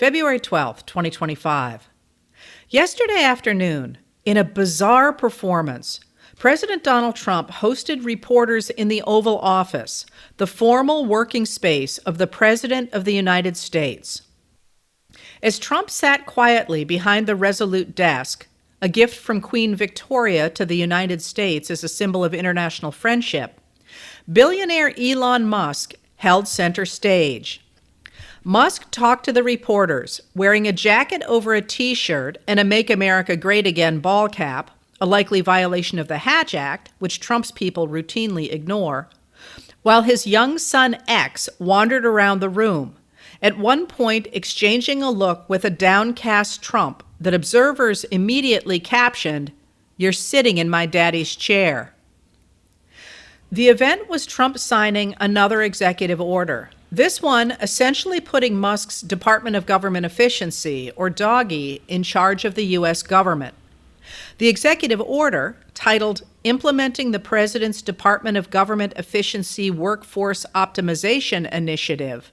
February 12, 2025. Yesterday afternoon, in a bizarre performance, President Donald Trump hosted reporters in the Oval Office, the formal working space of the President of the United States. As Trump sat quietly behind the resolute desk, a gift from Queen Victoria to the United States as a symbol of international friendship, billionaire Elon Musk held center stage. Musk talked to the reporters, wearing a jacket over a T-shirt and a Make America Great Again ball cap, a likely violation of the Hatch Act, which Trump's people routinely ignore, while his young son X wandered around the room, at one point exchanging a look with a downcast Trump that observers immediately captioned, "You're sitting in my daddy's chair." The event was Trump signing another executive order, this one essentially putting Musk's Department of Government Efficiency, or DOGE, in charge of the U.S. government. The executive order, titled Implementing the President's Department of Government Efficiency Workforce Optimization Initiative,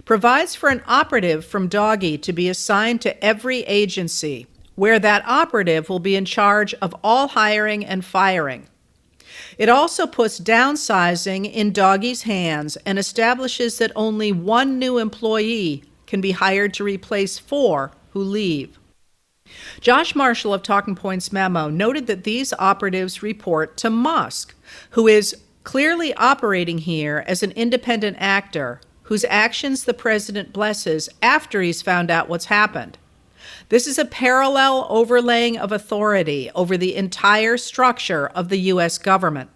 provides for an operative from DOGE to be assigned to every agency, where that operative will be in charge of all hiring and firing. It also puts downsizing in DOGE's hands and establishes that only one new employee can be hired to replace 4 who leave. Josh Marshall of Talking Points Memo noted that these operatives report to Musk, who is clearly operating here as an independent actor whose actions the president blesses after he's found out what's happened. This is a parallel overlaying of authority over the entire structure of the U.S. government.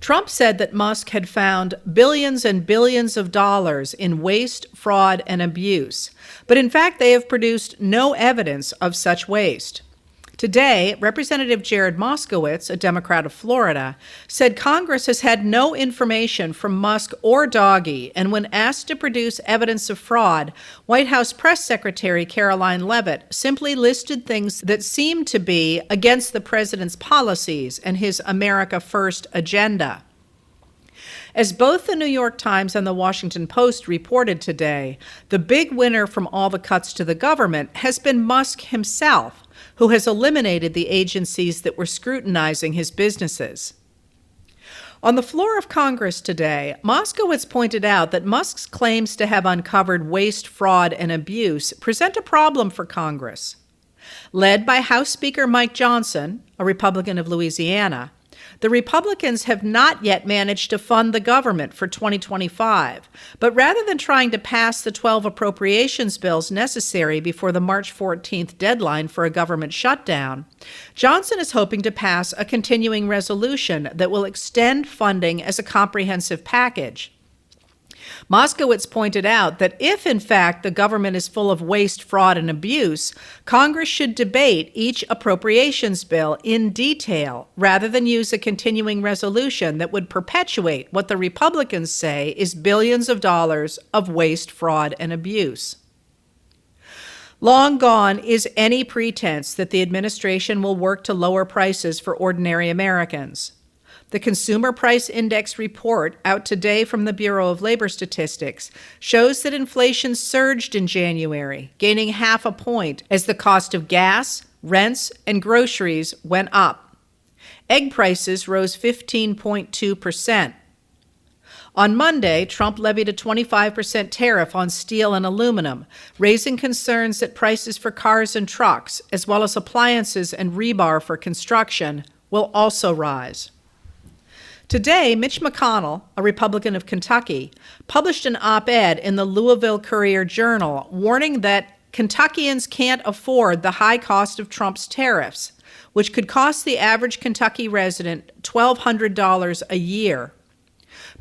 Trump said that Musk had found billions and billions of dollars in waste, fraud, and abuse, but in fact they have produced no evidence of such waste. Today, Representative Jared Moskowitz, a Democrat of Florida, said Congress has had no information from Musk or DOGE, and when asked to produce evidence of fraud, White House Press Secretary Caroline Leavitt simply listed things that seemed to be against the president's policies and his America First agenda. As both the New York Times and the Washington Post reported today, the big winner from all the cuts to the government has been Musk himself, who has eliminated the agencies that were scrutinizing his businesses. On the floor of Congress today, Moskowitz pointed out that Musk's claims to have uncovered waste, fraud, and abuse present a problem for Congress. Led by House Speaker Mike Johnson, a Republican of Louisiana, the Republicans have not yet managed to fund the government for 2025, but rather than trying to pass the 12 appropriations bills necessary before the March 14th deadline for a government shutdown, Johnson is hoping to pass a continuing resolution that will extend funding as a comprehensive package. Moskowitz pointed out that if, in fact, the government is full of waste, fraud, and abuse, Congress should debate each appropriations bill in detail rather than use a continuing resolution that would perpetuate what the Republicans say is billions of dollars of waste, fraud, and abuse. Long gone is any pretense that the administration will work to lower prices for ordinary Americans. The Consumer Price Index report, out today from the Bureau of Labor Statistics, shows that inflation surged in January, gaining 0.5 point as the cost of gas, rents, and groceries went up. Egg prices rose 15.2%. On Monday, Trump levied a 25% tariff on steel and aluminum, raising concerns that prices for cars and trucks, as well as appliances and rebar for construction, will also rise. Today, Mitch McConnell, a Republican of Kentucky, published an op-ed in the Louisville Courier-Journal warning that Kentuckians can't afford the high cost of Trump's tariffs, which could cost the average Kentucky resident $1,200 a year.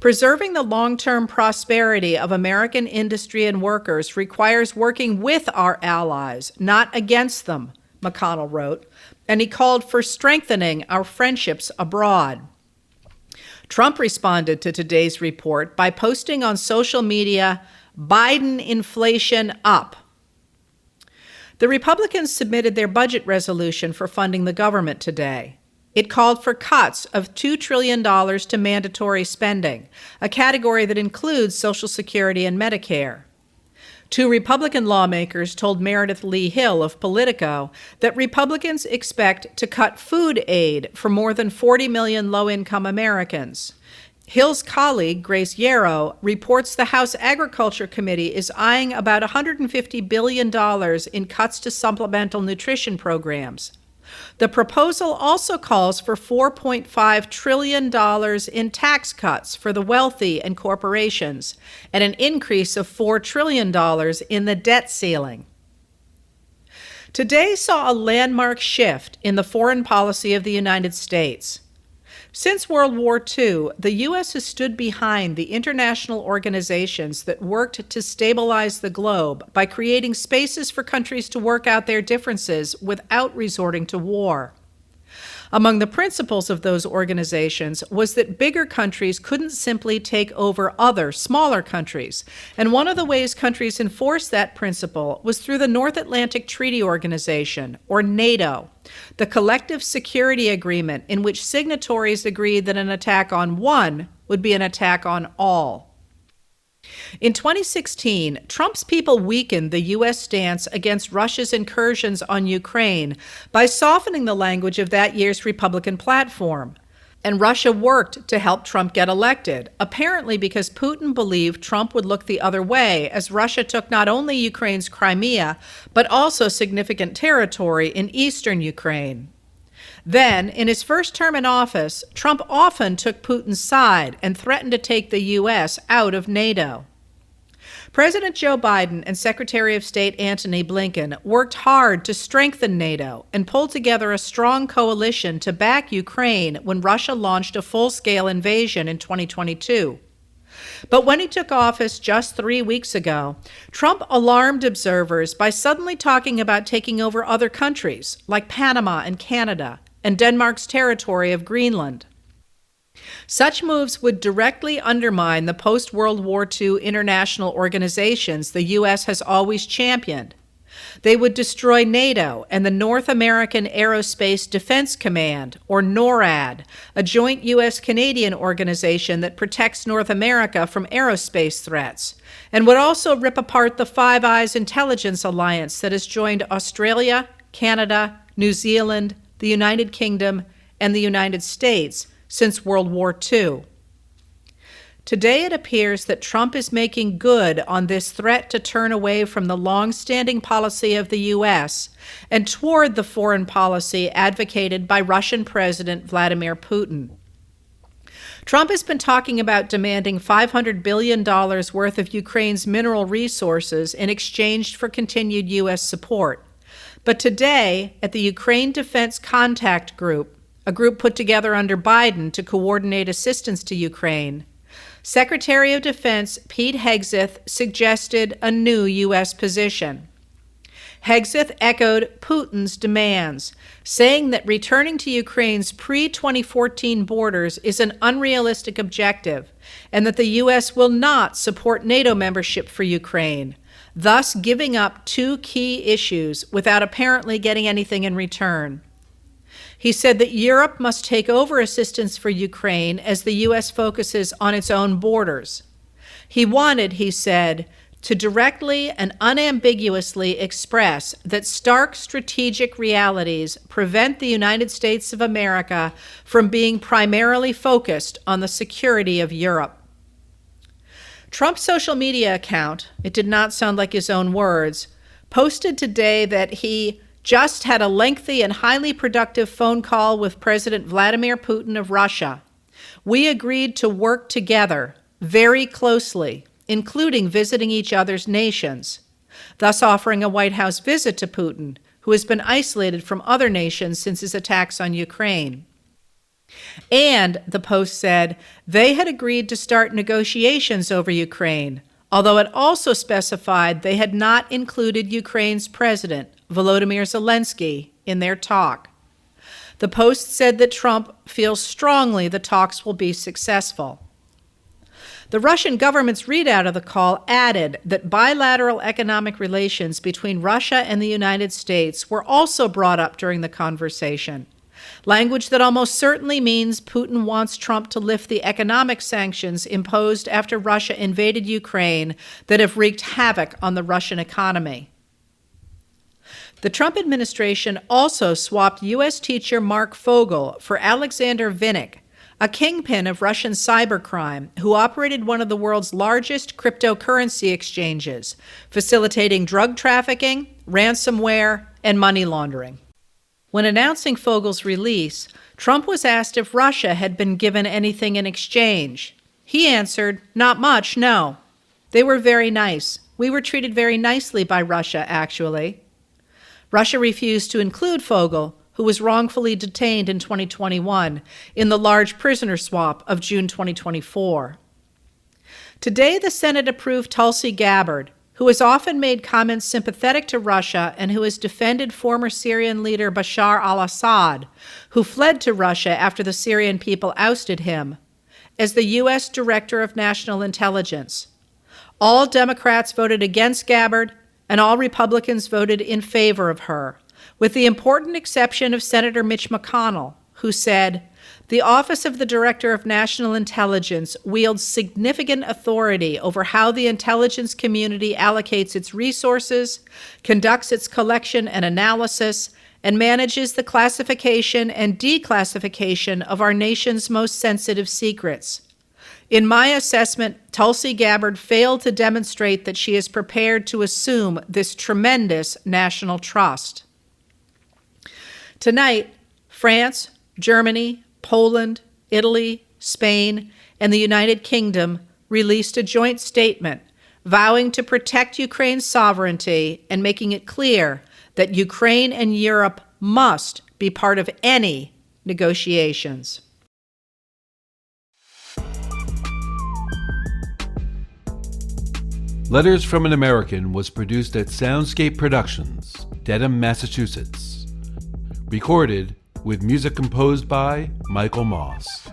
Preserving the long-term prosperity of American industry and workers requires working with our allies, not against them, McConnell wrote, and he called for strengthening our friendships abroad. Trump responded to today's report by posting on social media, "Biden inflation up." The Republicans submitted their budget resolution for funding the government today. It called for cuts of $2 trillion to mandatory spending, a category that includes Social Security and Medicare. Two Republican lawmakers told Meredith Lee Hill of Politico that Republicans expect to cut food aid for more than 40 million low-income Americans. Hill's colleague, Grace Yarrow, reports the House Agriculture Committee is eyeing about $150 billion in cuts to supplemental nutrition programs. The proposal also calls for $4.5 trillion in tax cuts for the wealthy and corporations, and an increase of $4 trillion in the debt ceiling. Today saw a landmark shift in the foreign policy of the United States. Since World War II, the U.S. has stood behind the international organizations that worked to stabilize the globe by creating spaces for countries to work out their differences without resorting to war. Among the principles of those organizations was that bigger countries couldn't simply take over other, smaller countries, and one of the ways countries enforced that principle was through the North Atlantic Treaty Organization, or NATO, the collective security agreement in which signatories agreed that an attack on one would be an attack on all. In 2016, Trump's people weakened the U.S. stance against Russia's incursions on Ukraine by softening the language of that year's Republican platform. And Russia worked to help Trump get elected, apparently because Putin believed Trump would look the other way as Russia took not only Ukraine's Crimea, but also significant territory in eastern Ukraine. Then, in his first term in office, Trump often took Putin's side and threatened to take the U.S. out of NATO. President Joe Biden and Secretary of State Antony Blinken worked hard to strengthen NATO and pull together a strong coalition to back Ukraine when Russia launched a full-scale invasion in 2022. But when he took office just 3 weeks ago, Trump alarmed observers by suddenly talking about taking over other countries, like Panama and Canada, and Denmark's territory of Greenland. Such moves would directly undermine the post-World War II international organizations the U.S. has always championed. They would destroy NATO and the North American Aerospace Defense Command, or NORAD, a joint U.S.-Canadian organization that protects North America from aerospace threats, and would also rip apart the Five Eyes intelligence alliance that has joined Australia, Canada, New Zealand, the United Kingdom, and the United States since World War II. Today it appears that Trump is making good on this threat to turn away from the long-standing policy of the U.S. and toward the foreign policy advocated by Russian President Vladimir Putin. Trump has been talking about demanding $500 billion worth of Ukraine's mineral resources in exchange for continued U.S. support. But today, at the Ukraine Defense Contact Group, a group put together under Biden to coordinate assistance to Ukraine, Secretary of Defense Pete Hegseth suggested a new U.S. position. Hegseth echoed Putin's demands, saying that returning to Ukraine's pre-2014 borders is an unrealistic objective, and that the U.S. will not support NATO membership for Ukraine, thus giving up two key issues without apparently getting anything in return. He said that Europe must take over assistance for Ukraine as the U.S. focuses on its own borders. He wanted, he said, to directly and unambiguously express that stark strategic realities prevent the United States of America from being primarily focused on the security of Europe. Trump's social media account, it did not sound like his own words, posted today that he just had a lengthy and highly productive phone call with President Vladimir Putin of Russia. We agreed to work together very closely, including visiting each other's nations, thus offering a White House visit to Putin, who has been isolated from other nations since his attacks on Ukraine. And, the Post said, they had agreed to start negotiations over Ukraine, although it also specified they had not included Ukraine's president, Volodymyr Zelensky, in their talk. The Post said that Trump feels strongly the talks will be successful. The Russian government's readout of the call added that bilateral economic relations between Russia and the United States were also brought up during the conversation. language that almost certainly means Putin wants Trump to lift the economic sanctions imposed after Russia invaded Ukraine that have wreaked havoc on the Russian economy. The Trump administration also swapped U.S. teacher Mark Fogel for Alexander Vinnik, a kingpin of Russian cybercrime who operated one of the world's largest cryptocurrency exchanges, facilitating drug trafficking, ransomware, and money laundering. When announcing Fogel's release, Trump was asked if Russia had been given anything in exchange. He answered, "Not much, no. They were very nice. We were treated very nicely by Russia, actually." Russia refused to include Fogel, who was wrongfully detained in 2021, in the large prisoner swap of June 2024. Today, the Senate approved Tulsi Gabbard, who has often made comments sympathetic to Russia and who has defended former Syrian leader Bashar al-Assad, who fled to Russia after the Syrian people ousted him, as the U.S. Director of National Intelligence. All Democrats voted against Gabbard, and all Republicans voted in favor of her, with the important exception of Senator Mitch McConnell, who said, "The Office of the Director of National Intelligence wields significant authority over how the intelligence community allocates its resources, conducts its collection and analysis, and manages the classification and declassification of our nation's most sensitive secrets. In my assessment, Tulsi Gabbard failed to demonstrate that she is prepared to assume this tremendous national trust." Tonight, France, Germany, Poland, Italy, Spain, and the United Kingdom released a joint statement vowing to protect Ukraine's sovereignty and making it clear that Ukraine and Europe must be part of any negotiations. Letters from an American was produced at Soundscape Productions, Dedham, Massachusetts. Recorded with music composed by Michael Moss.